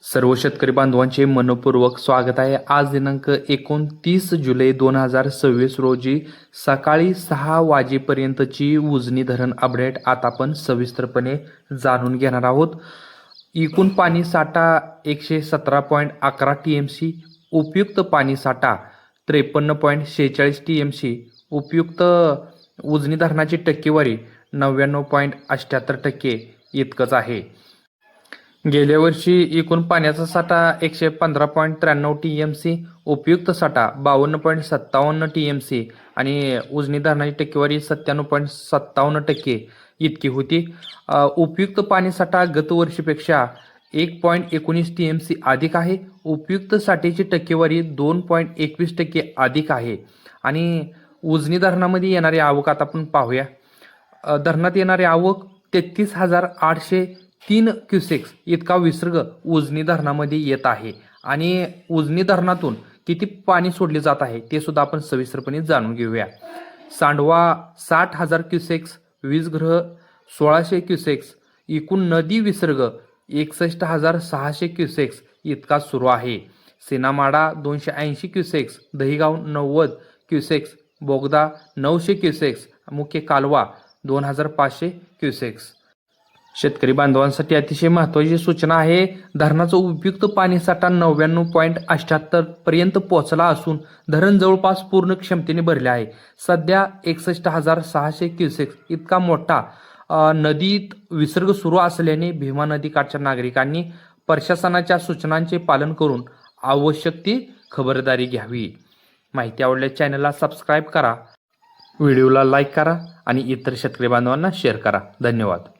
सर्व शेतकरी बांधवांचे मनपूर्वक स्वागत आहे। आज दिनांक 29 जुलै 2026 रोजी सकाळी 6 वाजेपर्यंतची उजनी धरण अपडेट आता आपण सविस्तरपणे जाणून घेणार आहोत। एकूण पाणी साठा 117.11 TMC, उपयुक्त पाणी साठा 53.46 TMC, उपयुक्त उजनी धरणाची टक्केवारी 99.78% इतकंच आहे। गेल्या वर्षी एकूण पाण्याचा साठा 115.93 TMC, उपयुक्त साठा 52.57 TMC आणि उजनी धरणाची टक्केवारी 97.57% इतकी होती। उपयुक्त पाणी साठा गतवर्षीपेक्षा 1.19 TMC अधिक आहे। उपयुक्त साठ्याची टक्केवारी 2.21% अधिक आहे। आणि उजनी धरणामध्ये येणारी आवक आता आपण पाहूया। धरणात येणारी आवक 33,803 क्युसेक्स इतका विसर्ग उजनी धरणामध्ये येत आहे। आणि उजनी धरणातून किती पाणी सोडले जात आहे ते सुद्धा आपण सविस्तरपणे जाणून घेऊया। सांडवा 60,000 क्युसेक्स, वीजगृह 1600 क्युसेक्स, एकूण नदी विसर्ग 61,600 क्युसेक्स इतका सुरू आहे। सिनामाडा 280 क्युसेक्स, दहिगाव 90 क्युसेक्स, बोगदा 900 क्युसेक्स, मुख्य कालवा 2500 क्युसेक्स। शेतकरी बांधवांसाठी अतिशय महत्त्वाची सूचना आहे। धरणाचा उपयुक्त पाणी साठा 99.78 पर्यंत पोहोचला असून धरण जवळपास पूर्ण क्षमतेने भरले आहे। सध्या 61,600 क्युसेक्स इतका मोठा नदीत विसर्ग सुरू असल्याने भीमा नदीकाठच्या नागरिकांनी प्रशासनाच्या सूचनांचे पालन करून आवश्यक ती खबरदारी घ्यावी। माहिती आवडल्यास चॅनलला सबस्क्राईब करा, व्हिडिओला लाईक करा आणि इतर शेतकरी बांधवांना शेअर करा। धन्यवाद।